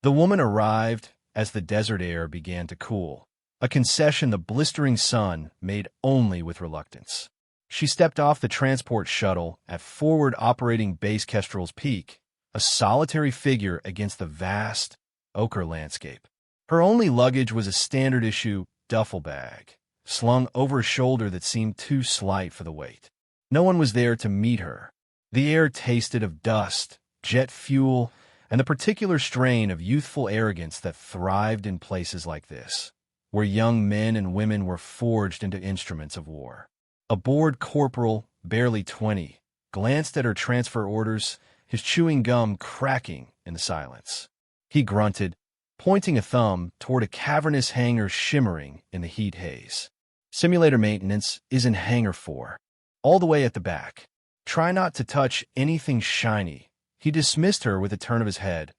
The woman arrived as the desert air began to cool, a concession the blistering sun made only with reluctance. She stepped off the transport shuttle at forward operating base Kestrel's peak, a solitary figure against the vast, ochre landscape. Her only luggage was a standard-issue duffel bag, slung over a shoulder that seemed too slight for the weight. No one was there to meet her. The air tasted of dust, jet fuel, and the particular strain of youthful arrogance that thrived in places like this, where young men and women were forged into instruments of war. A bored corporal, barely 20, glanced at her transfer orders, his chewing gum cracking in the silence. He grunted, pointing a thumb toward a cavernous hangar shimmering in the heat haze. Simulator maintenance is in Hangar 4, all the way at the back. Try not to touch anything shiny. He dismissed her with a turn of his head,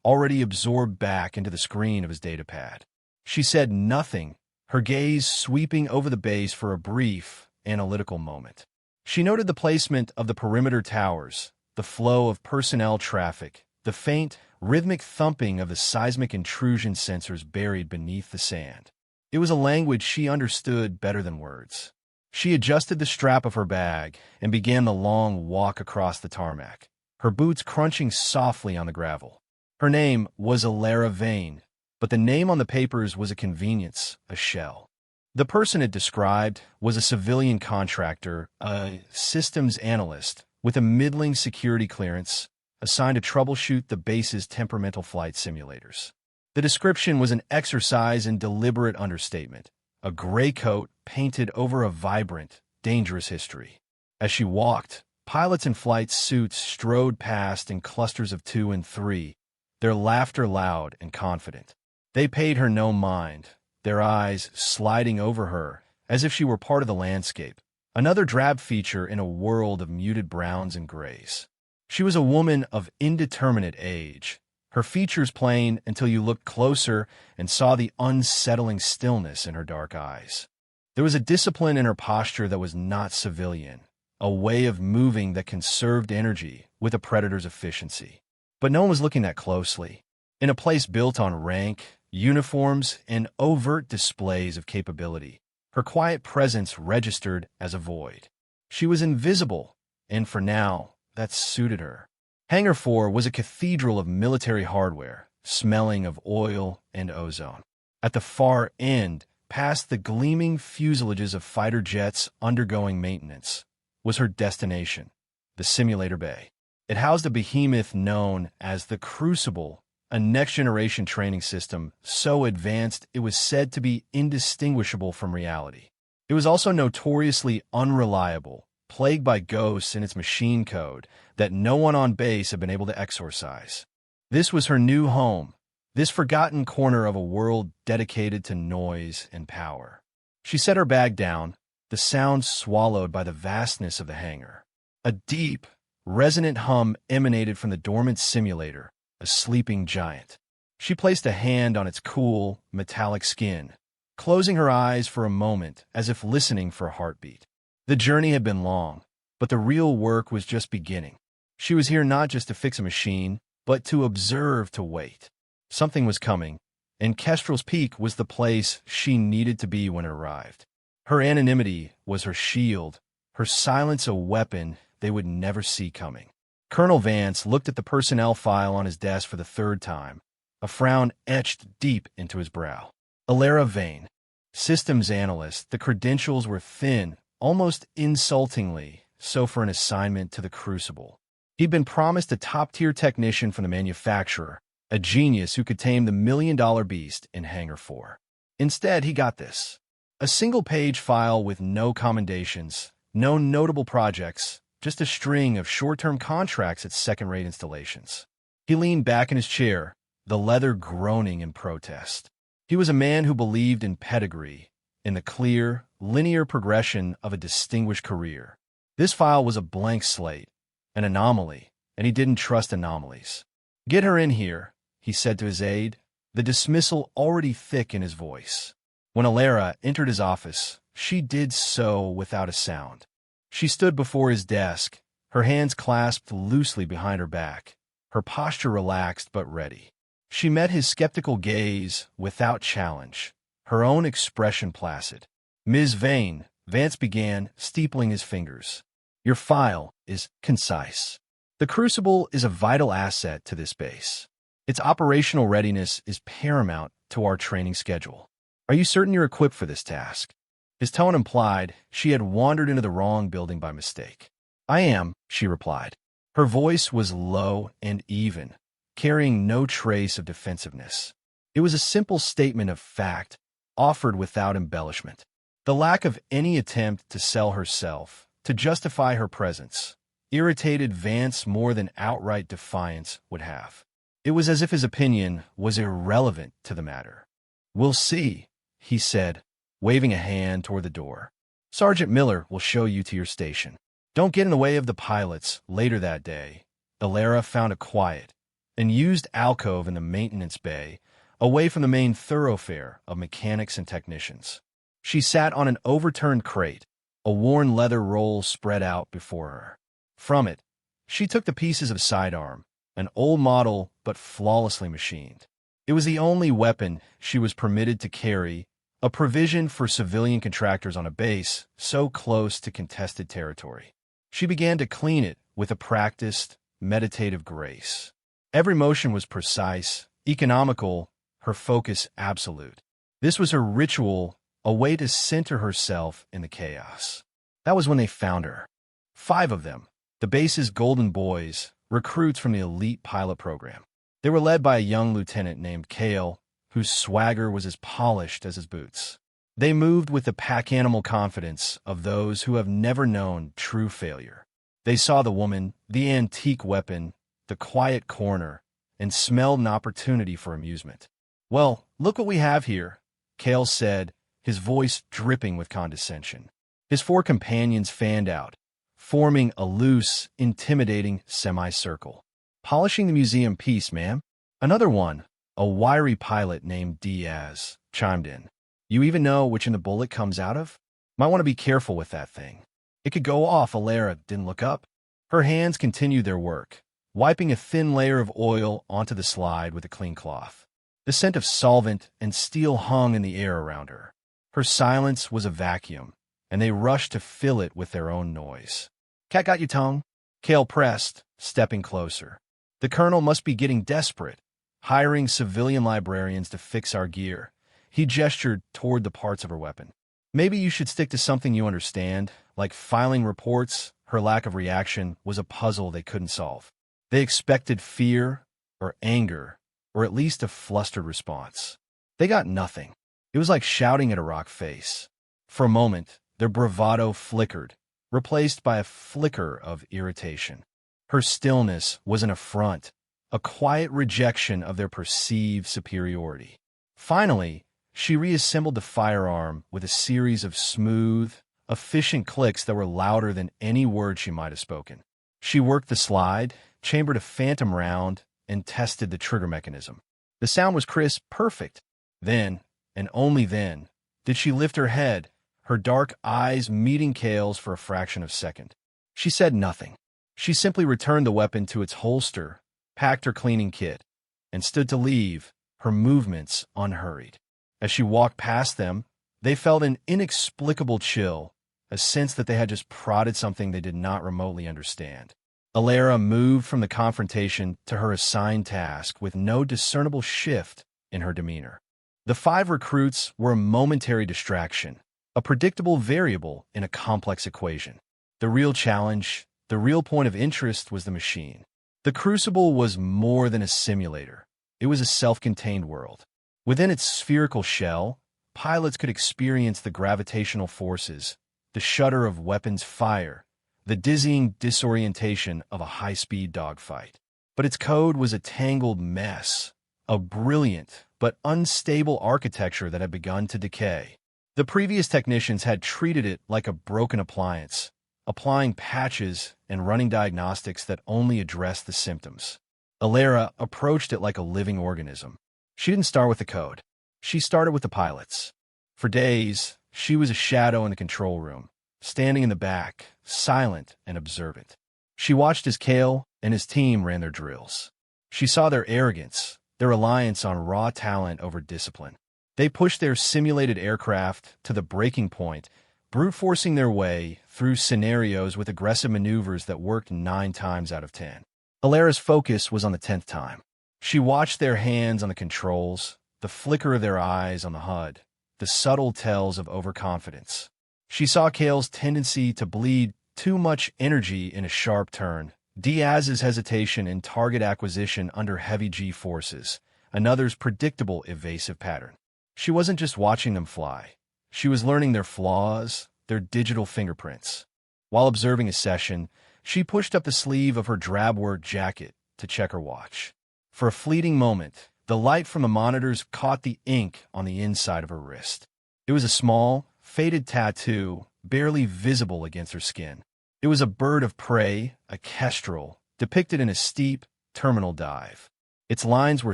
already absorbed back into the screen of his datapad. She said nothing, her gaze sweeping over the base for a brief, analytical moment. She noted the placement of the perimeter towers, the flow of personnel traffic, the faint, rhythmic thumping of the seismic intrusion sensors buried beneath the sand. It was a language she understood better than words. She adjusted the strap of her bag and began the long walk across the tarmac, her boots crunching softly on the gravel. Her name was Alara Vane, but the name on the papers was a convenience, a shell. The person it described was a civilian contractor, a systems analyst, with a middling security clearance, assigned to troubleshoot the base's temperamental flight simulators. The description was an exercise in deliberate understatement, a gray coat painted over a vibrant, dangerous history. As she walked, pilots in flight suits strode past in clusters of 2 and 3, their laughter loud and confident. They paid her no mind, their eyes sliding over her as if she were part of the landscape, another drab feature in a world of muted browns and grays. She was a woman of indeterminate age, her features plain until you looked closer and saw the unsettling stillness in her dark eyes. There was a discipline in her posture that was not civilian, a way of moving that conserved energy with a predator's efficiency. But no one was looking that closely. In a place built on rank, uniforms, and overt displays of capability, her quiet presence registered as a void. She was invisible, and for now, that suited her. Hangar 4 was a cathedral of military hardware, smelling of oil and ozone. At the far end, past the gleaming fuselages of fighter jets undergoing maintenance, was her destination, the simulator bay. It housed a behemoth known as the Crucible, a next-generation training system so advanced it was said to be indistinguishable from reality. It was also notoriously unreliable, plagued by ghosts in its machine code that no one on base had been able to exorcise. This was her new home, this forgotten corner of a world dedicated to noise and power. She set her bag down, the sound swallowed by the vastness of the hangar. A deep, resonant hum emanated from the dormant simulator, a sleeping giant. She placed a hand on its cool, metallic skin, closing her eyes for a moment as if listening for a heartbeat. The journey had been long, but the real work was just beginning. She was here not just to fix a machine, but to observe, to wait. Something was coming, and Kestrel's Peak was the place she needed to be when it arrived. Her anonymity was her shield, her silence a weapon they would never see coming. Colonel Vance looked at the personnel file on his desk for the third time, a frown etched deep into his brow. Alara Vane, systems analyst, the credentials were thin, almost insultingly, so for an assignment to the Crucible. He'd been promised a top-tier technician from the manufacturer, a genius who could tame the million-dollar beast in Hangar 4. Instead, he got this. A single-page file with no commendations, no notable projects, just a string of short-term contracts at second-rate installations. He leaned back in his chair, the leather groaning in protest. He was a man who believed in pedigree, in the clear, linear progression of a distinguished career. This file was a blank slate, an anomaly, and he didn't trust anomalies. "Get her in here," he said to his aide, the dismissal already thick in his voice. When Alara entered his office, she did so without a sound. She stood before his desk, her hands clasped loosely behind her back, her posture relaxed but ready. She met his skeptical gaze without challenge, her own expression placid. "Ms. Vane," Vance began, steepling his fingers. "Your file is concise. The Crucible is a vital asset to this base. Its operational readiness is paramount to our training schedule. Are you certain you're equipped for this task?" His tone implied she had wandered into the wrong building by mistake. "I am," she replied. Her voice was low and even, carrying no trace of defensiveness. It was a simple statement of fact, offered without embellishment. The lack of any attempt to sell herself, to justify her presence, irritated Vance more than outright defiance would have. It was as if his opinion was irrelevant to the matter. "We'll see," he said, waving a hand toward the door. "Sergeant Miller will show you to your station. Don't get in the way of the pilots." Later that day, Alara found a quiet and used alcove in the maintenance bay, away from the main thoroughfare of mechanics and technicians. She sat on an overturned crate, a worn leather roll spread out before her. From it, she took the pieces of sidearm, an old model but flawlessly machined. It was the only weapon she was permitted to carry, a provision for civilian contractors on a base so close to contested territory. She began to clean it with a practiced, meditative grace. Every motion was precise, economical, her focus absolute. This was her ritual, a way to center herself in the chaos. That was when they found her. 5 of them, the base's golden boys, recruits from the elite pilot program. They were led by a young lieutenant named Kale, whose swagger was as polished as his boots. They moved with the pack-animal confidence of those who have never known true failure. They saw the woman, the antique weapon, the quiet corner, and smelled an opportunity for amusement. "Well, look what we have here," Kale said, his voice dripping with condescension. His 4 companions fanned out, forming a loose, intimidating semicircle. "Polishing the museum piece, ma'am." Another one, a wiry pilot named Diaz, chimed in. "You even know which end the bullet comes out of? Might want to be careful with that thing. It could go off." Alara didn't look up. Her hands continued their work, wiping a thin layer of oil onto the slide with a clean cloth. The scent of solvent and steel hung in the air around her. Her silence was a vacuum, and they rushed to fill it with their own noise. "Cat got your tongue?" Kale pressed, stepping closer. "The colonel must be getting desperate, hiring civilian librarians to fix our gear." He gestured toward the parts of her weapon. "Maybe you should stick to something you understand, like filing reports." Her lack of reaction was a puzzle they couldn't solve. They expected fear or anger, or at least a flustered response. They got nothing. It was like shouting at a rock face. For a moment, their bravado flickered, replaced by a flicker of irritation. Her stillness was an affront, a quiet rejection of their perceived superiority. Finally, she reassembled the firearm with a series of smooth, efficient clicks that were louder than any word she might have spoken. She worked the slide, chambered a phantom round, and tested the trigger mechanism. The sound was crisp, perfect. Then, and only then, did she lift her head, her dark eyes meeting Kale's for a fraction of a second. She said nothing. She simply returned the weapon to its holster, packed her cleaning kit, and stood to leave, her movements unhurried. As she walked past them, they felt an inexplicable chill, a sense that they had just prodded something they did not remotely understand. Alara moved from the confrontation to her assigned task with no discernible shift in her demeanor. The 5 recruits were a momentary distraction, a predictable variable in a complex equation. The real challenge, the real point of interest was the machine. The Crucible was more than a simulator. It was a self-contained world. Within its spherical shell, pilots could experience the gravitational forces, the shudder of weapons fire, the dizzying disorientation of a high-speed dogfight. But its code was a tangled mess, a brilliant but unstable architecture that had begun to decay. The previous technicians had treated it like a broken appliance, applying patches and running diagnostics that only addressed the symptoms. Alara approached it like a living organism. She didn't start with the code. She started with the pilots. For days, she was a shadow in the control room, standing in the back, silent and observant. She watched as Kale and his team ran their drills. She saw their arrogance, their reliance on raw talent over discipline. They pushed their simulated aircraft to the breaking point, brute-forcing their way through scenarios with aggressive maneuvers that worked 9 times out of 10. Alara's focus was on the 10th time. She watched their hands on the controls, the flicker of their eyes on the HUD, the subtle tells of overconfidence. She saw Kale's tendency to bleed too much energy in a sharp turn, Diaz's hesitation in target acquisition under heavy G-forces, another's predictable evasive pattern. She wasn't just watching them fly. She was learning their flaws, their digital fingerprints. While observing a session, she pushed up the sleeve of her drab-work jacket to check her watch. For a fleeting moment, the light from the monitors caught the ink on the inside of her wrist. It was a small, faded tattoo, barely visible against her skin. It was a bird of prey, a Kestrel, depicted in a steep, terminal dive. Its lines were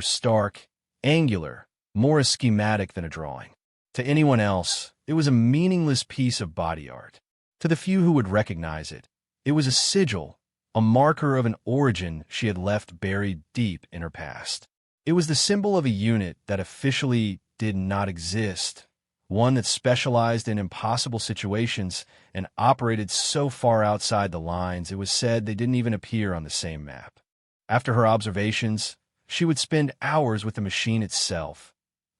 stark, angular, more a schematic than a drawing. To anyone else, it was a meaningless piece of body art. To the few who would recognize it, it was a sigil, a marker of an origin she had left buried deep in her past. It was the symbol of a unit that officially did not exist, one that specialized in impossible situations and operated so far outside the lines it was said they didn't even appear on the same map. After her observations, she would spend hours with the machine itself,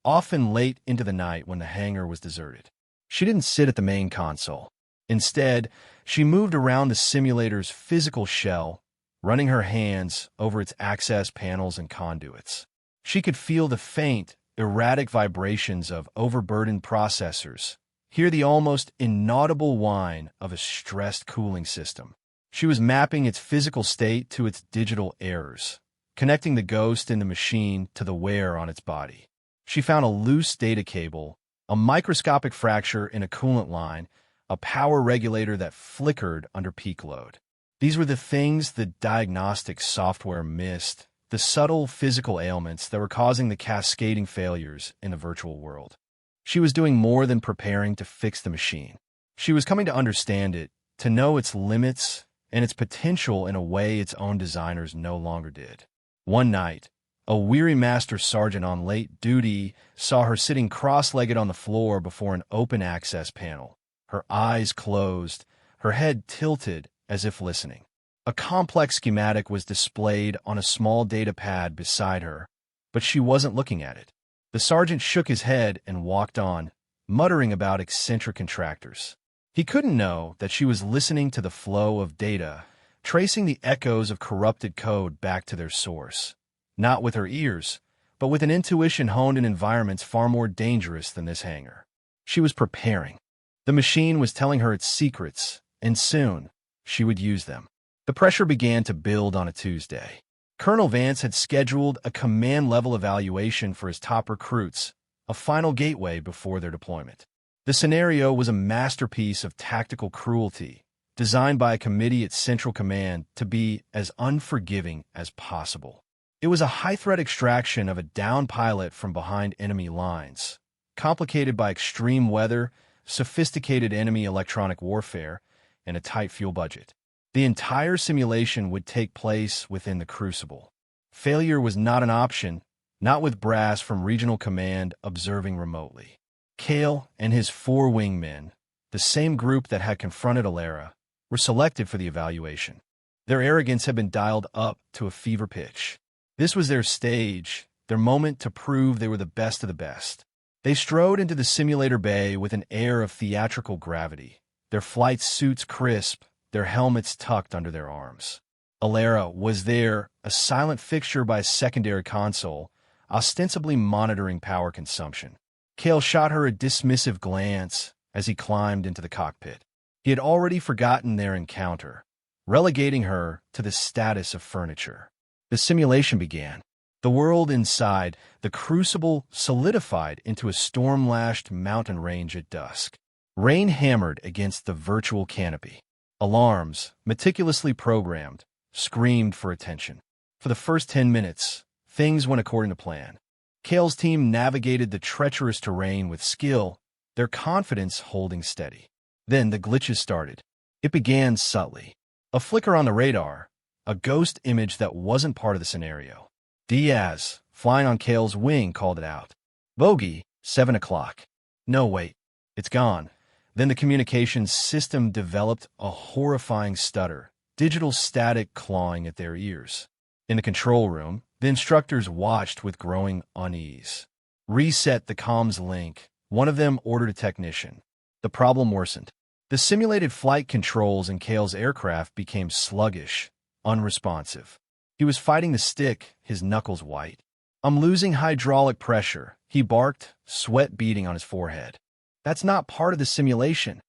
often late into the night when the hangar was deserted. She didn't sit at the main console. Instead, she moved around the simulator's physical shell, running her hands over its access panels and conduits. She could feel the faint, erratic vibrations of overburdened processors, hear the almost inaudible whine of a stressed cooling system. She was mapping its physical state to its digital errors, connecting the ghost in the machine to the wear on its body. She found a loose data cable, a microscopic fracture in a coolant line, a power regulator that flickered under peak load. These were the things the diagnostic software missed, the subtle physical ailments that were causing the cascading failures in the virtual world. She was doing more than preparing to fix the machine. She was coming to understand it, to know its limits and its potential in a way its own designers no longer did. One night, a weary master sergeant on late duty saw her sitting cross-legged on the floor before an open access panel, her eyes closed, her head tilted as if listening. A complex schematic was displayed on a small data pad beside her, but she wasn't looking at it. The sergeant shook his head and walked on, muttering about eccentric contractors. He couldn't know that she was listening to the flow of data, tracing the echoes of corrupted code back to their source. Not with her ears, but with an intuition honed in environments far more dangerous than this hangar. She was preparing. The machine was telling her its secrets, and soon she would use them. The pressure began to build on a Tuesday. Colonel Vance had scheduled a command-level evaluation for his top recruits, a final gateway before their deployment. The scenario was a masterpiece of tactical cruelty, designed by a committee at Central Command to be as unforgiving as possible. It was a high-threat extraction of a downed pilot from behind enemy lines, complicated by extreme weather, sophisticated enemy electronic warfare, and a tight fuel budget. The entire simulation would take place within the Crucible. Failure was not an option, not with brass from Regional Command observing remotely. Kale and his 4 wingmen, the same group that had confronted Alara, were selected for the evaluation. Their arrogance had been dialed up to a fever pitch. This was their stage, their moment to prove they were the best of the best. They strode into the simulator bay with an air of theatrical gravity, their flight suits crisp, their helmets tucked under their arms. Alara was there, a silent fixture by a secondary console, ostensibly monitoring power consumption. Kale shot her a dismissive glance as he climbed into the cockpit. He had already forgotten their encounter, relegating her to the status of furniture. The simulation began. The world inside, the Crucible, solidified into a storm-lashed mountain range at dusk. Rain hammered against the virtual canopy. Alarms, meticulously programmed, screamed for attention. For the first 10 minutes, things went according to plan. Kale's team navigated the treacherous terrain with skill, their confidence holding steady. Then the glitches started. It began subtly. A flicker on the radar, a ghost image that wasn't part of the scenario. Diaz, flying on Kale's wing, called it out. Bogey, 7 o'clock. No, wait. It's gone. Then the communications system developed a horrifying stutter, digital static clawing at their ears. In the control room, the instructors watched with growing unease. Reset the comms link. One of them ordered a technician. The problem worsened. The simulated flight controls in Kale's aircraft became sluggish, unresponsive. He was fighting the stick, his knuckles white. "I'm losing hydraulic pressure," he barked, sweat beading on his forehead. "That's not part of the simulation."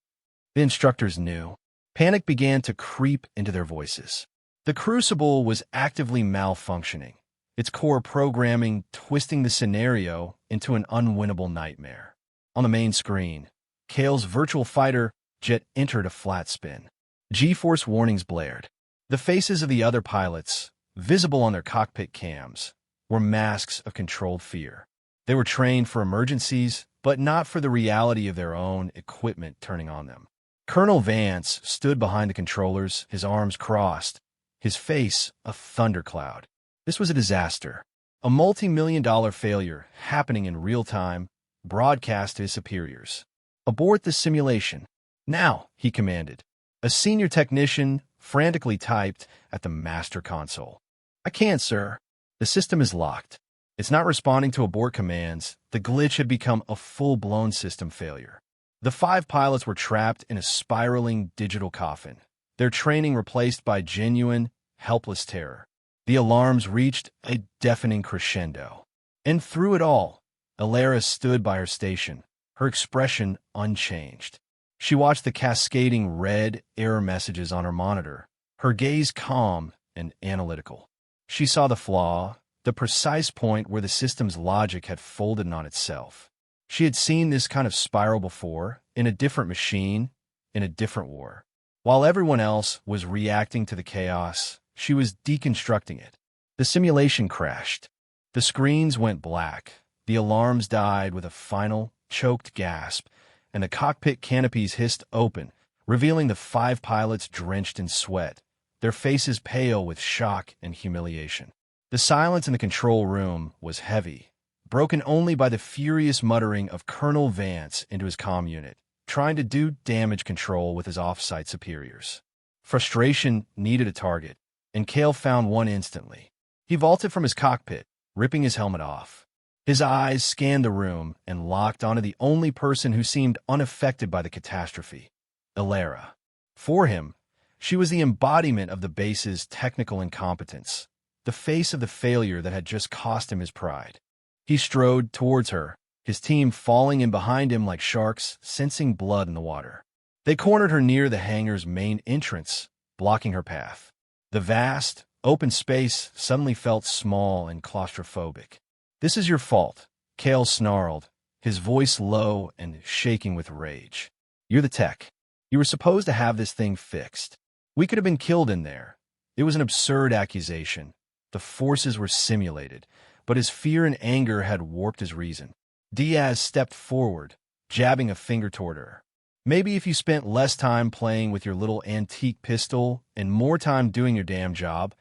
The instructors knew. Panic began to creep into their voices. The Crucible was actively malfunctioning, its core programming twisting the scenario into an unwinnable nightmare. On the main screen, Kale's virtual fighter jet entered a flat spin. G-force warnings blared. The faces of the other pilots, visible on their cockpit cams, were masks of controlled fear. They were trained for emergencies, but not for the reality of their own equipment turning on them. Colonel Vance stood behind the controllers, his arms crossed, his face a thundercloud. This was a disaster, a multi-million-dollar failure happening in real time, broadcast to his superiors. "Abort the simulation. Now," he commanded. A senior technician frantically typed at the master console. "I can't, sir. The system is locked. It's not responding to abort commands." The glitch had become a full-blown system failure. The 5 pilots were trapped in a spiraling digital coffin, their training replaced by genuine, helpless terror. The alarms reached a deafening crescendo. And through it all, Alara stood by her station, her expression unchanged. She watched the cascading red error messages on her monitor, her gaze calm and analytical. She saw the flaw, the precise point where the system's logic had folded on itself. She had seen this kind of spiral before, in a different machine, in a different war. While everyone else was reacting to the chaos, she was deconstructing it. The simulation crashed. The screens went black. The alarms died with a final, choked gasp, and the cockpit canopies hissed open, revealing the 5 pilots drenched in sweat, their faces pale with shock and humiliation. The silence in the control room was heavy, broken only by the furious muttering of Colonel Vance into his comm unit, trying to do damage control with his off-site superiors. Frustration needed a target, and Kale found one instantly. He vaulted from his cockpit, ripping his helmet off. His eyes scanned the room and locked onto the only person who seemed unaffected by the catastrophe, Alara. For him, she was the embodiment of the base's technical incompetence, the face of the failure that had just cost him his pride. He strode towards her, his team falling in behind him like sharks, sensing blood in the water. They cornered her near the hangar's main entrance, blocking her path. The vast, open space suddenly felt small and claustrophobic. "This is your fault," Kale snarled, his voice low and shaking with rage. "You're the tech. You were supposed to have this thing fixed. We could have been killed in there." It was an absurd accusation. The forces were simulated, but his fear and anger had warped his reason. Diaz stepped forward, jabbing a finger toward her. "Maybe if you spent less time playing with your little antique pistol and more time doing your damn job,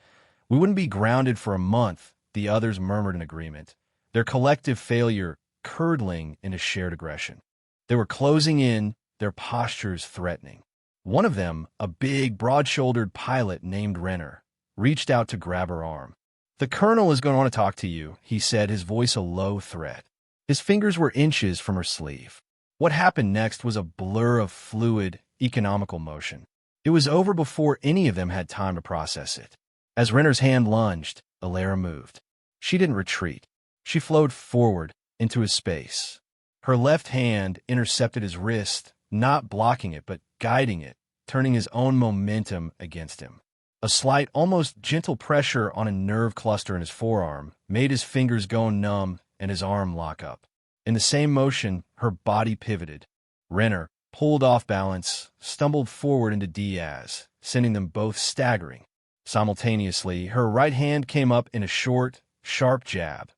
we wouldn't be grounded for a month," the others murmured in agreement, their collective failure curdling into shared aggression. They were closing in, their postures threatening. One of them, a big, broad-shouldered pilot named Renner, reached out to grab her arm. "The colonel is going to want to talk to you," he said, his voice a low threat. His fingers were inches from her sleeve. What happened next was a blur of fluid, economical motion. It was over before any of them had time to process it. As Renner's hand lunged, Alara moved. She didn't retreat. She flowed forward into his space. Her left hand intercepted his wrist, not blocking it, but guiding it, turning his own momentum against him. A slight, almost gentle pressure on a nerve cluster in his forearm made his fingers go numb and his arm lock up. In the same motion, her body pivoted. Renner, pulled off balance, stumbled forward into Diaz, sending them both staggering. Simultaneously, her right hand came up in a short, sharp jab.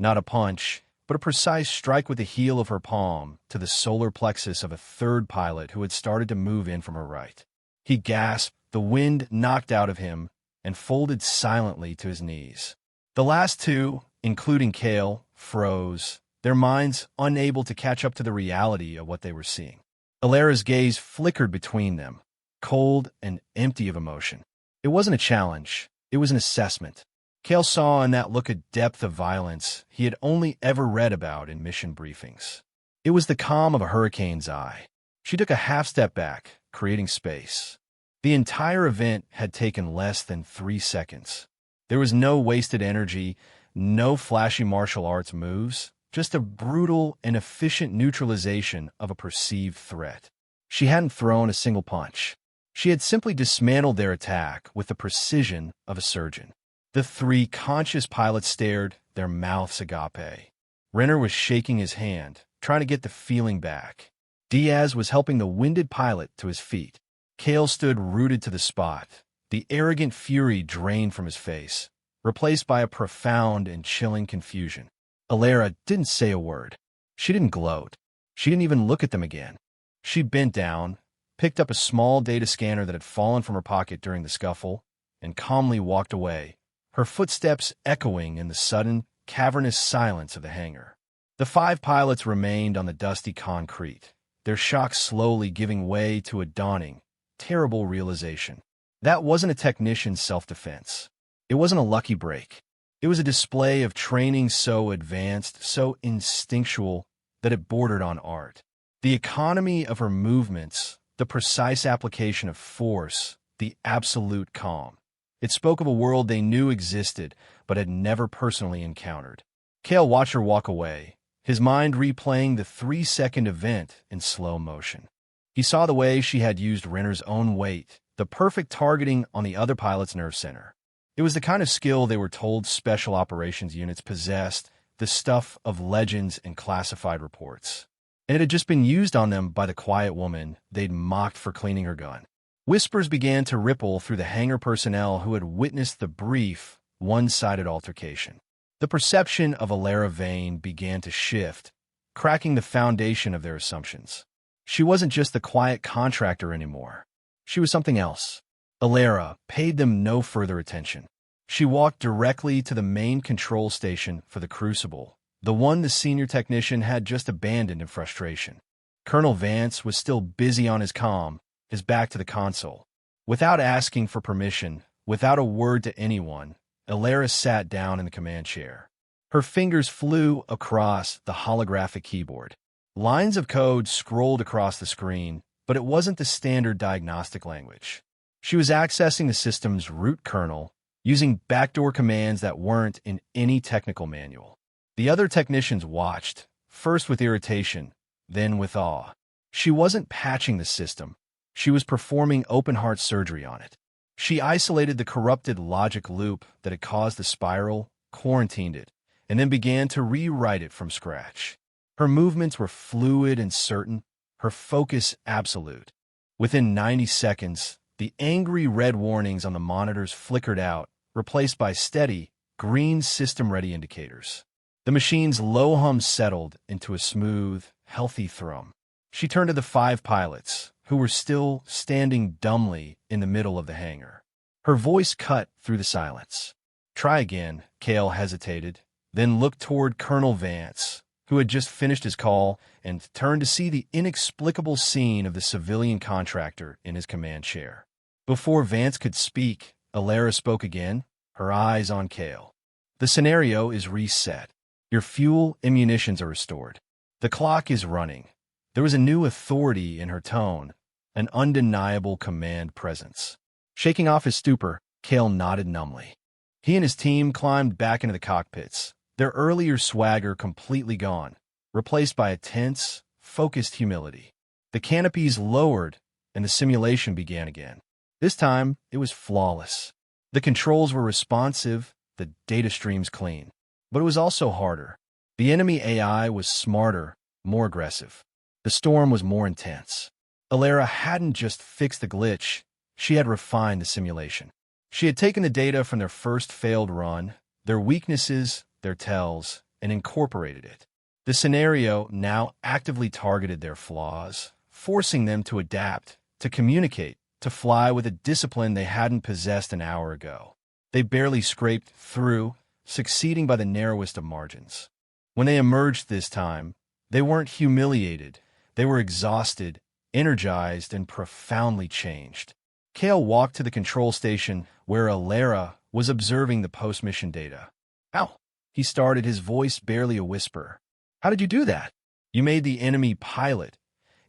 Not a punch, but a precise strike with the heel of her palm to the solar plexus of a third pilot who had started to move in from her right. He gasped, the wind knocked out of him, and folded silently to his knees. The last two, including Kale, froze, their minds unable to catch up to the reality of what they were seeing. Alera's gaze flickered between them, cold and empty of emotion. It wasn't a challenge, it was an assessment. Kale saw in that look a depth of violence he had only ever read about in mission briefings. It was the calm of a hurricane's eye. She took a half step back, creating space. The entire event had taken less than 3 seconds. There was no wasted energy, no flashy martial arts moves, just a brutal and efficient neutralization of a perceived threat. She hadn't thrown a single punch. She had simply dismantled their attack with the precision of a surgeon. The 3 conscious pilots stared, their mouths agape. Renner was shaking his hand, trying to get the feeling back. Diaz was helping the winded pilot to his feet. Kale stood rooted to the spot, the arrogant fury drained from his face, replaced by a profound and chilling confusion. Alera didn't say a word. She didn't gloat. She didn't even look at them again. She bent down, picked up a small data scanner that had fallen from her pocket during the scuffle, and calmly walked away, her footsteps echoing in the sudden, cavernous silence of the hangar. The 5 pilots remained on the dusty concrete, their shock slowly giving way to a dawning, terrible realization. That wasn't a technician's self-defense. It wasn't a lucky break. It was a display of training so advanced, so instinctual, that it bordered on art. The economy of her movements, the precise application of force, the absolute calm. It spoke of a world they knew existed, but had never personally encountered. Kale watched her walk away, his mind replaying the 3-second event in slow motion. He saw the way she had used Renner's own weight, the perfect targeting on the other pilot's nerve center. It was the kind of skill they were told special operations units possessed, the stuff of legends and classified reports. And it had just been used on them by the quiet woman they'd mocked for cleaning her gun. Whispers began to ripple through the hangar personnel who had witnessed the brief, one-sided altercation. The perception of Alera Vane began to shift, cracking the foundation of their assumptions. She wasn't just the quiet contractor anymore. She was something else. Alera paid them no further attention. She walked directly to the main control station for the Crucible, the one the senior technician had just abandoned in frustration. Colonel Vance was still busy on his comm, his back to the console. Without asking for permission, without a word to anyone, Alera sat down in the command chair. Her fingers flew across the holographic keyboard. Lines of code scrolled across the screen, but it wasn't the standard diagnostic language. She was accessing the system's root kernel, using backdoor commands that weren't in any technical manual. The other technicians watched, first with irritation, then with awe. She wasn't patching the system. She was performing open-heart surgery on it. She isolated the corrupted logic loop that had caused the spiral, quarantined it, and then began to rewrite it from scratch. Her movements were fluid and certain, her focus absolute. Within 90 seconds, the angry red warnings on the monitors flickered out, replaced by steady, green system-ready indicators. The machine's low hum settled into a smooth, healthy thrum. She turned to the 5 pilots, who were still standing dumbly in the middle of the hangar. Her voice cut through the silence. "Try again," Kale hesitated, then looked toward Colonel Vance, who had just finished his call, and turned to see the inexplicable scene of the civilian contractor in his command chair. Before Vance could speak, Alera spoke again, her eyes on Kale. "The scenario is reset. Your fuel and munitions are restored. The clock is running." There was a new authority in her tone, an undeniable command presence. Shaking off his stupor, Kale nodded numbly. He and his team climbed back into the cockpits, their earlier swagger completely gone, replaced by a tense, focused humility. The canopies lowered, and the simulation began again. This time, it was flawless. The controls were responsive, the data streams clean. But it was also harder. The enemy AI was smarter, more aggressive. The storm was more intense. Alera hadn't just fixed the glitch, she had refined the simulation. She had taken the data from their first failed run, their weaknesses, their tells, and incorporated it. The scenario now actively targeted their flaws, forcing them to adapt, to communicate, to fly with a discipline they hadn't possessed an hour ago. They barely scraped through, succeeding by the narrowest of margins. When they emerged this time, they weren't humiliated. They were exhausted, energized, and profoundly changed. Kale walked to the control station where Alara was observing the post-mission data. "Ow!" He started, his voice barely a whisper. "How did you do that?" "You made the enemy pilot.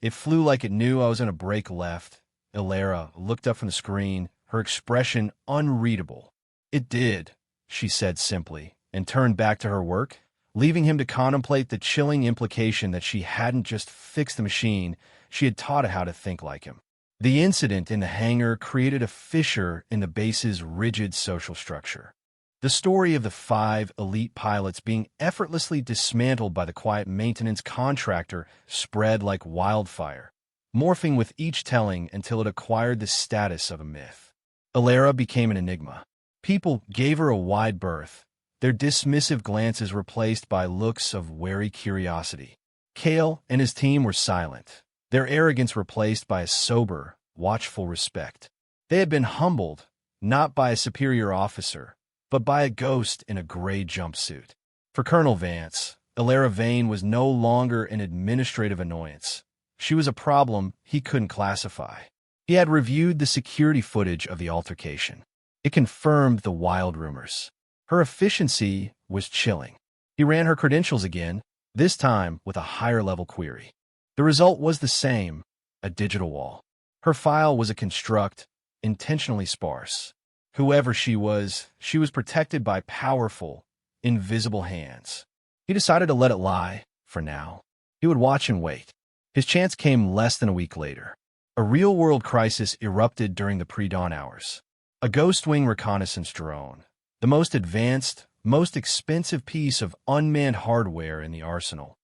It flew like it knew I was going to break left." Alara looked up from the screen, her expression unreadable. "It did," she said simply, and turned back to her work, leaving him to contemplate the chilling implication that she hadn't just fixed the machine, she had taught it how to think like him. The incident in the hangar created a fissure in the base's rigid social structure. The story of the 5 elite pilots being effortlessly dismantled by the quiet maintenance contractor spread like wildfire, morphing with each telling until it acquired the status of a myth. Alara became an enigma. People gave her a wide berth, their dismissive glances replaced by looks of wary curiosity. Kale and his team were silent, their arrogance replaced by a sober, watchful respect. They had been humbled, not by a superior officer, but by a ghost in a gray jumpsuit. For Colonel Vance, Alara Vane was no longer an administrative annoyance. She was a problem he couldn't classify. He had reviewed the security footage of the altercation. It confirmed the wild rumors. Her efficiency was chilling. He ran her credentials again, this time with a higher-level query. The result was the same, a digital wall. Her file was a construct, intentionally sparse. Whoever she was protected by powerful, invisible hands. He decided to let it lie, for now. He would watch and wait. His chance came less than a week later. A real-world crisis erupted during the pre-dawn hours. A ghost-wing reconnaissance drone, the most advanced, most expensive piece of unmanned hardware in the arsenal,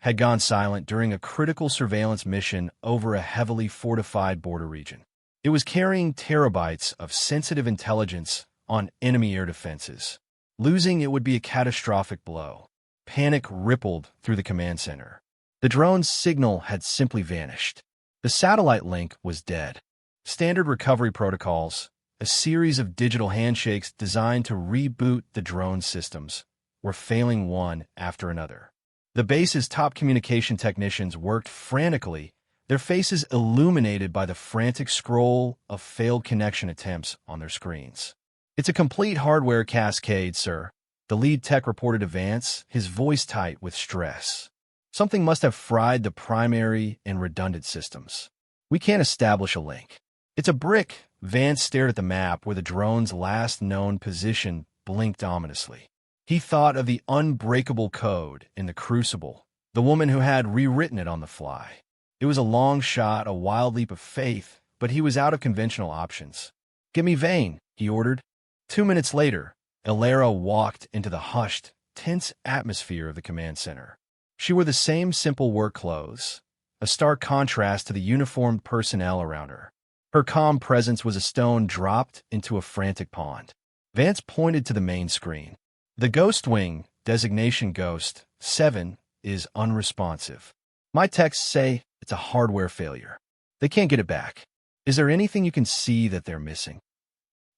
had gone silent during a critical surveillance mission over a heavily fortified border region. It was carrying terabytes of sensitive intelligence on enemy air defenses. Losing it would be a catastrophic blow. Panic rippled through the command center. The drone's signal had simply vanished. The satellite link was dead. Standard recovery protocols, a series of digital handshakes designed to reboot the drone systems, were failing one after another. The base's top communication technicians worked frantically, their faces illuminated by the frantic scroll of failed connection attempts on their screens. "It's a complete hardware cascade, sir," the lead tech reported to Vance, his voice tight with stress. "Something must have fried the primary and redundant systems. We can't establish a link." "It's a brick." Vance stared at the map where the drone's last known position blinked ominously. He thought of the unbreakable code in the Crucible, the woman who had rewritten it on the fly. It was a long shot, a wild leap of faith, but he was out of conventional options. "Get me Vane," he ordered. 2 minutes later, Alara walked into the hushed, tense atmosphere of the command center. She wore the same simple work clothes, a stark contrast to the uniformed personnel around her. Her calm presence was a stone dropped into a frantic pond. Vance pointed to the main screen. "The Ghost Wing, designation Ghost 7, is unresponsive. My texts say it's a hardware failure. They can't get it back. Is there anything you can see that they're missing?"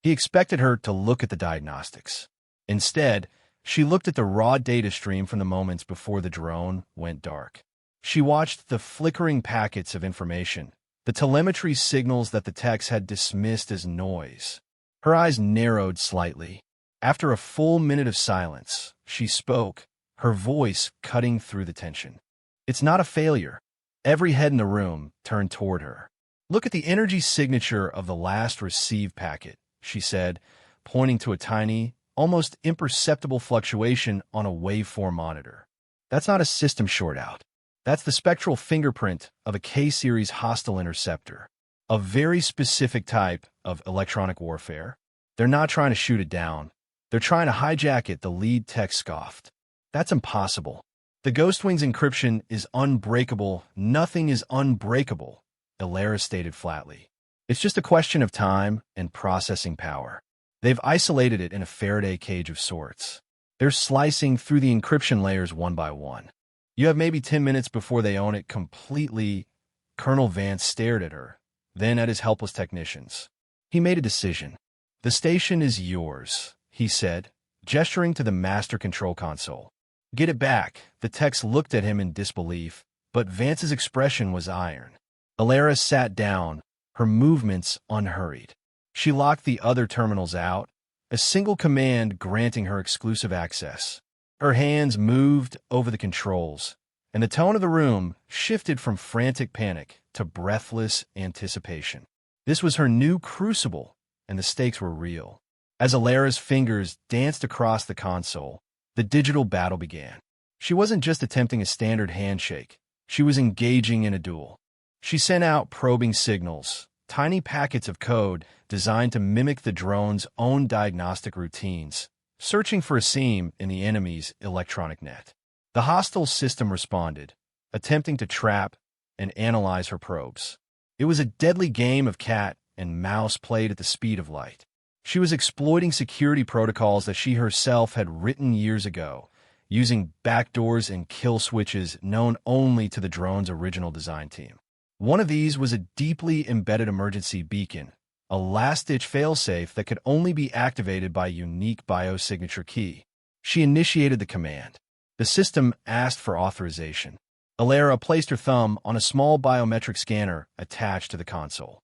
He expected her to look at the diagnostics. Instead, she looked at the raw data stream from the moments before the drone went dark. She watched the flickering packets of information, the telemetry signals that the techs had dismissed as noise. Her eyes narrowed slightly. After a full minute of silence, she spoke, her voice cutting through the tension. "It's not a failure." Every head in the room turned toward her. "Look at the energy signature of the last received packet," she said, pointing to a tiny, almost imperceptible fluctuation on a waveform monitor. "That's not a system shortout. That's the spectral fingerprint of a K-series hostile interceptor, a very specific type of electronic warfare. They're not trying to shoot it down. They're trying to hijack it," the lead tech scoffed. "That's impossible. The Ghost Wing's encryption is unbreakable. Nothing is unbreakable," Alara stated flatly. "It's just a question of time and processing power. They've isolated it in a Faraday cage of sorts. They're slicing through the encryption layers one by one. You have maybe 10 minutes before they own it completely." Colonel Vance stared at her, then at his helpless technicians. He made a decision. "The station is yours," he said. gesturing to the master control console. "Get it back." The techs looked at him in disbelief, but Vance's expression was iron. Alara sat down, her movements unhurried. She locked the other terminals out, a single command granting her exclusive access. Her hands moved over the controls, and the tone of the room shifted from frantic panic to breathless anticipation. This was her new Crucible, and the stakes were real. As Alara's fingers danced across the console, the digital battle began. She wasn't just attempting a standard handshake. She was engaging in a duel. She sent out probing signals, tiny packets of code designed to mimic the drone's own diagnostic routines, searching for a seam in the enemy's electronic net. The hostile system responded, attempting to trap and analyze her probes. It was a deadly game of cat and mouse played at the speed of light. She was exploiting security protocols that she herself had written years ago, using backdoors and kill switches known only to the drone's original design team. One of these was a deeply embedded emergency beacon, a last-ditch failsafe that could only be activated by a unique biosignature key. She initiated the command. The system asked for authorization. Alara placed her thumb on a small biometric scanner attached to the console.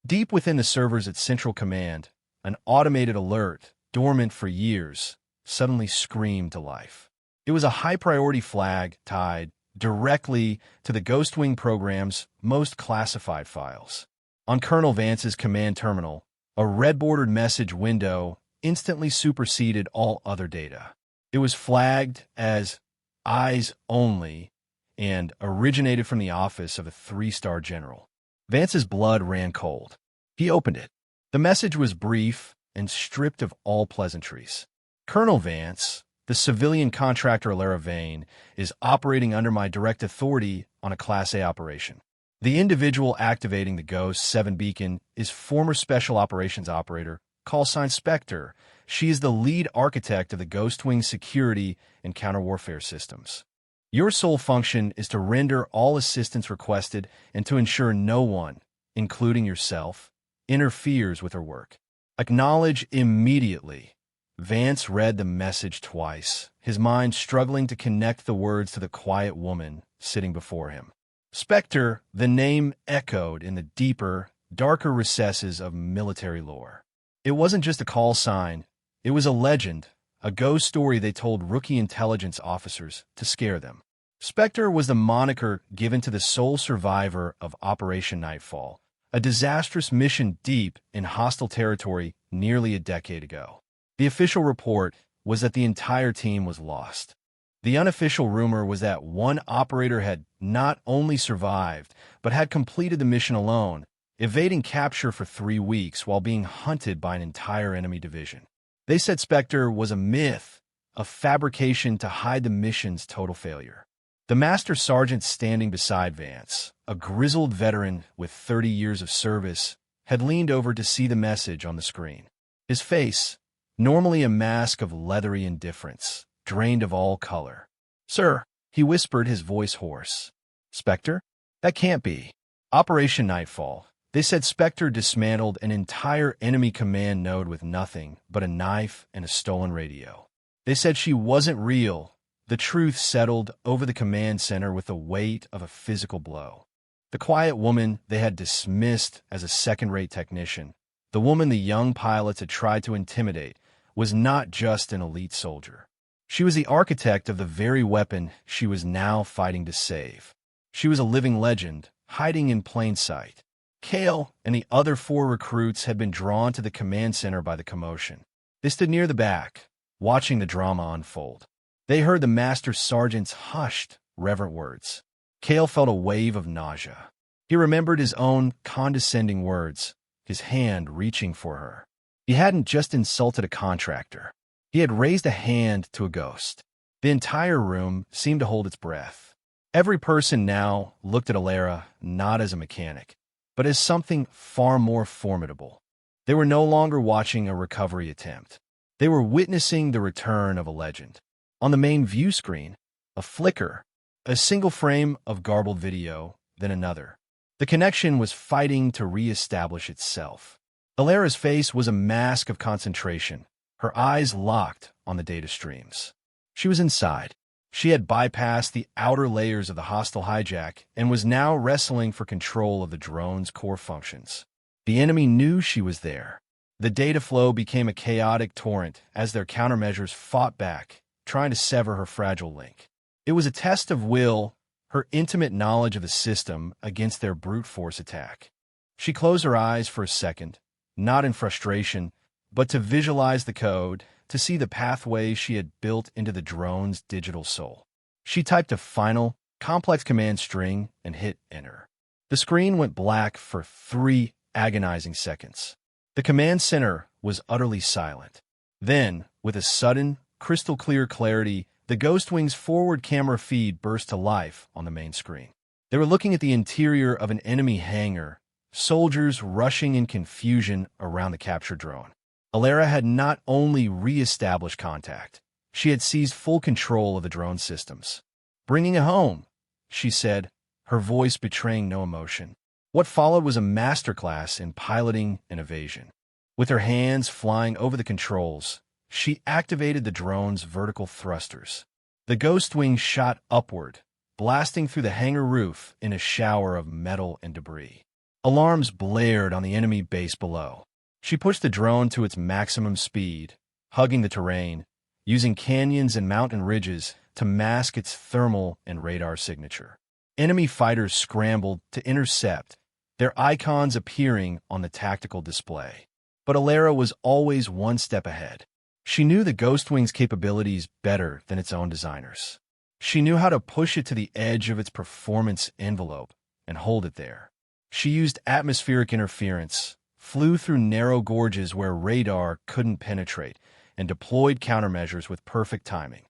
Deep within the servers at Central Command, an automated alert, dormant for years, suddenly screamed to life. It was a high-priority flag tied directly to the Ghostwing program's most classified files. On Colonel Vance's command terminal, a red-bordered message window instantly superseded all other data. It was flagged as Eyes Only and originated from the office of a 3-star general. Vance's blood ran cold. He opened it. The message was brief and stripped of all pleasantries. "Colonel Vance, the civilian contractor Alara Vane, is operating under my direct authority on a Class A operation. The individual activating the Ghost 7 beacon is former Special Operations Operator, call sign Spectre. She is the lead architect of the Ghostwing security and counter-warfare systems. Your sole function is to render all assistance requested and to ensure no one, including yourself, interferes with her work. Acknowledge immediately." Vance read the message twice, his mind struggling to connect the words to the quiet woman sitting before him. Spectre, the name echoed in the deeper, darker recesses of military lore. It wasn't just a call sign, it was a legend, a ghost story they told rookie intelligence officers to scare them. Spectre was the moniker given to the sole survivor of Operation Nightfall, a disastrous mission deep in hostile territory nearly a decade ago. The official report was that the entire team was lost. The unofficial rumor was that one operator had not only survived, but had completed the mission alone, evading capture for 3 weeks while being hunted by an entire enemy division. They said Spectre was a myth, a fabrication to hide the mission's total failure. The Master Sergeant standing beside Vance, a grizzled veteran with 30 years of service, had leaned over to see the message on the screen. His face, normally a mask of leathery indifference, drained of all color. "Sir," he whispered, his voice hoarse. "Spectre? That can't be." Operation Nightfall. They said Spectre dismantled an entire enemy command node with nothing but a knife and a stolen radio. They said she wasn't real. The truth settled over the command center with the weight of a physical blow. The quiet woman they had dismissed as a second-rate technician, the woman the young pilots had tried to intimidate, was not just an elite soldier. She was the architect of the very weapon she was now fighting to save. She was a living legend, hiding in plain sight. Kale and the other 4 recruits had been drawn to the command center by the commotion. They stood near the back, watching the drama unfold. They heard the Master Sergeant's hushed, reverent words. Kale felt a wave of nausea. He remembered his own condescending words, his hand reaching for her. He hadn't just insulted a contractor. He had raised a hand to a ghost. The entire room seemed to hold its breath. Every person now looked at Alara not as a mechanic, but as something far more formidable. They were no longer watching a recovery attempt. They were witnessing the return of a legend. On the main view screen, a flicker, a single frame of garbled video, then another. The connection was fighting to re-establish itself. Alara's face was a mask of concentration, her eyes locked on the data streams. She was inside. She had bypassed the outer layers of the hostile hijack and was now wrestling for control of the drone's core functions. The enemy knew she was there. The data flow became a chaotic torrent as their countermeasures fought back, trying to sever her fragile link. It was a test of will, her intimate knowledge of the system against their brute force attack. She closed her eyes for a second, not in frustration, but to visualize the code, to see the pathway she had built into the drone's digital soul. She typed a final, complex command string and hit enter. The screen went black for 3 agonizing seconds. The command center was utterly silent. Then, with a sudden, crystal-clear clarity, the Ghostwing's forward camera feed burst to life on the main screen. They were looking at the interior of an enemy hangar, soldiers rushing in confusion around the captured drone. Alara had not only re-established contact, she had seized full control of the drone systems. "Bringing it home," she said, her voice betraying no emotion. What followed was a masterclass in piloting and evasion. With her hands flying over the controls, she activated the drone's vertical thrusters. The Ghostwing shot upward, blasting through the hangar roof in a shower of metal and debris. Alarms blared on the enemy base below. She pushed the drone to its maximum speed, hugging the terrain, using canyons and mountain ridges to mask its thermal and radar signature. Enemy fighters scrambled to intercept, their icons appearing on the tactical display. But Alara was always one step ahead. She knew the Ghostwing's capabilities better than its own designers. She knew how to push it to the edge of its performance envelope and hold it there. She used atmospheric interference, flew through narrow gorges where radar couldn't penetrate, and deployed countermeasures with perfect timing.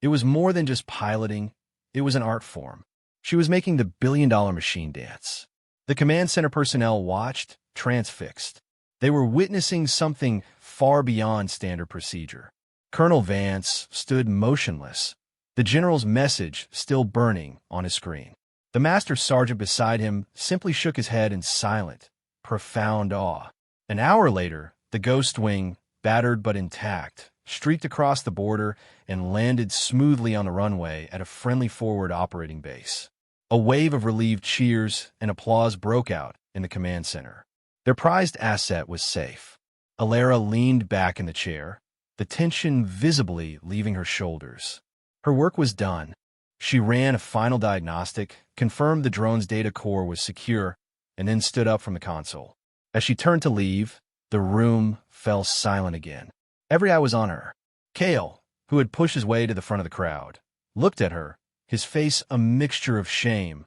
It was more than just piloting, it was an art form. She was making the billion-dollar machine dance. The command center personnel watched, transfixed. They were witnessing something far beyond standard procedure. Colonel Vance stood motionless, the general's message still burning on his screen. The master sergeant beside him simply shook his head in silent, profound awe. An hour later, the Ghostwing, battered but intact, streaked across the border and landed smoothly on the runway at a friendly forward operating base. A wave of relieved cheers and applause broke out in the command center. Their prized asset was safe. Alara leaned back in the chair, the tension visibly leaving her shoulders. Her work was done. She ran a final diagnostic, confirmed the drone's data core was secure, and then stood up from the console. As she turned to leave, the room fell silent again. Every eye was on her. Kale, who had pushed his way to the front of the crowd, looked at her, his face a mixture of shame,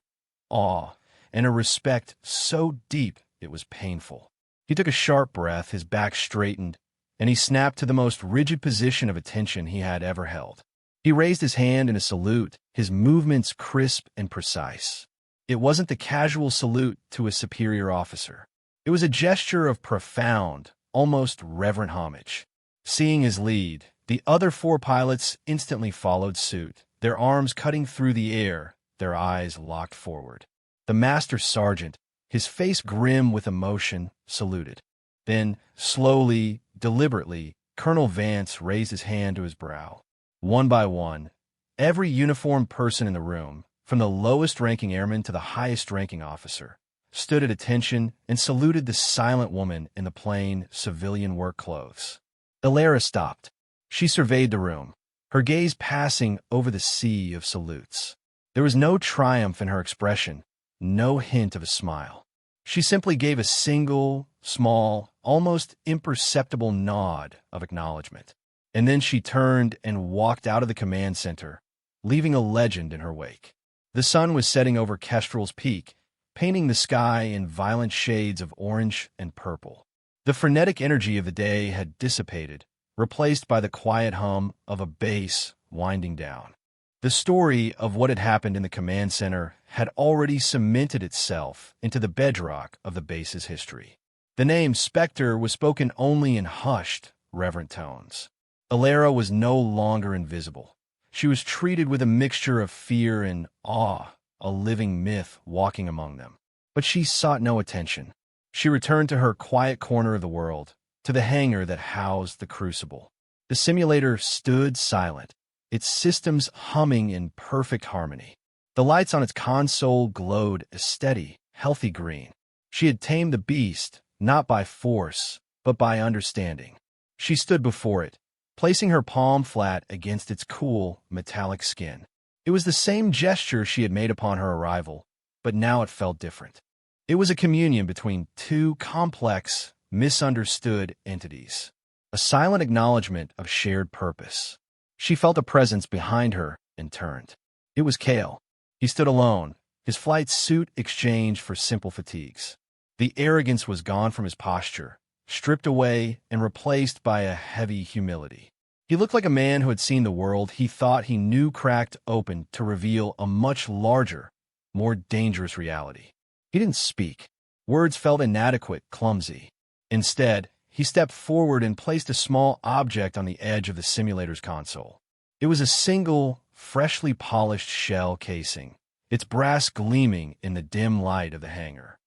awe, and a respect so deep it was painful. He took a sharp breath, his back straightened, and he snapped to the most rigid position of attention he had ever held. He raised his hand in a salute, his movements crisp and precise. It wasn't the casual salute to a superior officer. It was a gesture of profound, almost reverent homage. Seeing his lead, the other 4 pilots instantly followed suit, their arms cutting through the air, their eyes locked forward. The master sergeant, his face grim with emotion, saluted. Then, slowly, deliberately, Colonel Vance raised his hand to his brow. One by one, every uniformed person in the room, from the lowest-ranking airman to the highest-ranking officer, stood at attention and saluted the silent woman in the plain, civilian work clothes. Alara stopped. She surveyed the room, her gaze passing over the sea of salutes. There was no triumph in her expression, no hint of a smile. She simply gave a single, small, almost imperceptible nod of acknowledgement. And then she turned and walked out of the command center, leaving a legend in her wake. The sun was setting over Kestrel's peak, painting the sky in violent shades of orange and purple. The frenetic energy of the day had dissipated, replaced by the quiet hum of a bass winding down. The story of what had happened in the command center had already cemented itself into the bedrock of the base's history. The name Spectre was spoken only in hushed, reverent tones. Alara was no longer invisible. She was treated with a mixture of fear and awe, a living myth walking among them. But she sought no attention. She returned to her quiet corner of the world, to the hangar that housed the Crucible. The simulator stood silent, its systems humming in perfect harmony. The lights on its console glowed a steady, healthy green. She had tamed the beast, not by force, but by understanding. She stood before it, placing her palm flat against its cool, metallic skin. It was the same gesture she had made upon her arrival, but now it felt different. It was a communion between two complex, misunderstood entities. A silent acknowledgement of shared purpose. She felt a presence behind her and turned. It was Kale. He stood alone, his flight suit exchanged for simple fatigues. The arrogance was gone from his posture, stripped away and replaced by a heavy humility. He looked like a man who had seen the world he thought he knew cracked open to reveal a much larger, more dangerous reality. He didn't speak. Words felt inadequate, clumsy. Instead, he stepped forward and placed a small object on the edge of the simulator's console. It was a single, freshly polished shell casing, its brass gleaming in the dim light of the hangar.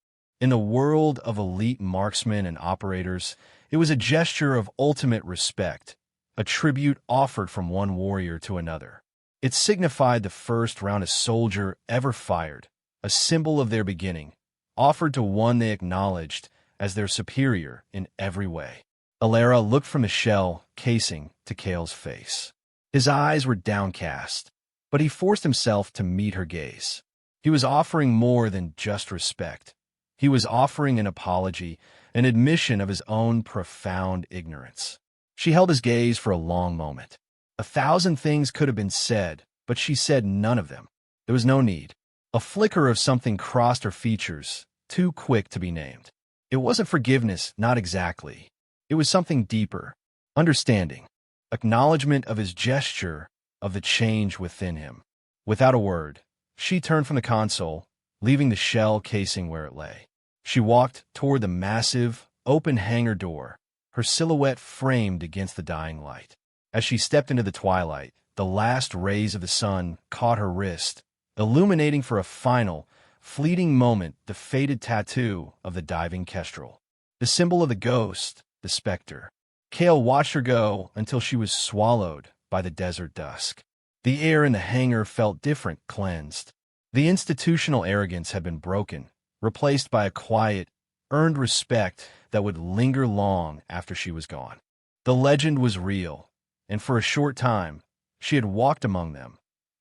In the world of elite marksmen and operators, it was a gesture of ultimate respect, a tribute offered from one warrior to another. It signified the first round a soldier ever fired, a symbol of their beginning, offered to one they acknowledged as their superior in every way. Alara looked from the shell casing to Kale's face. His eyes were downcast, but he forced himself to meet her gaze. He was offering more than just respect. He was offering an apology, an admission of his own profound ignorance. She held his gaze for a long moment. 1,000 things could have been said, but she said none of them. There was no need. A flicker of something crossed her features, too quick to be named. It wasn't forgiveness, not exactly. It was something deeper. Understanding. Acknowledgement of his gesture, of the change within him. Without a word, she turned from the console, leaving the shell casing where it lay. She walked toward the massive, open hangar door, her silhouette framed against the dying light. As she stepped into the twilight, the last rays of the sun caught her wrist, illuminating for a final, fleeting moment the faded tattoo of the diving Kestrel, the symbol of the ghost, the Spectre. Kale watched her go until she was swallowed by the desert dusk. The air in the hangar felt different, cleansed. The institutional arrogance had been broken, replaced by a quiet, earned respect that would linger long after she was gone. The legend was real, and for a short time, she had walked among them,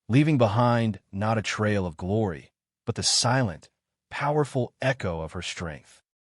leaving behind not a trail of glory, but the silent, powerful echo of her strength.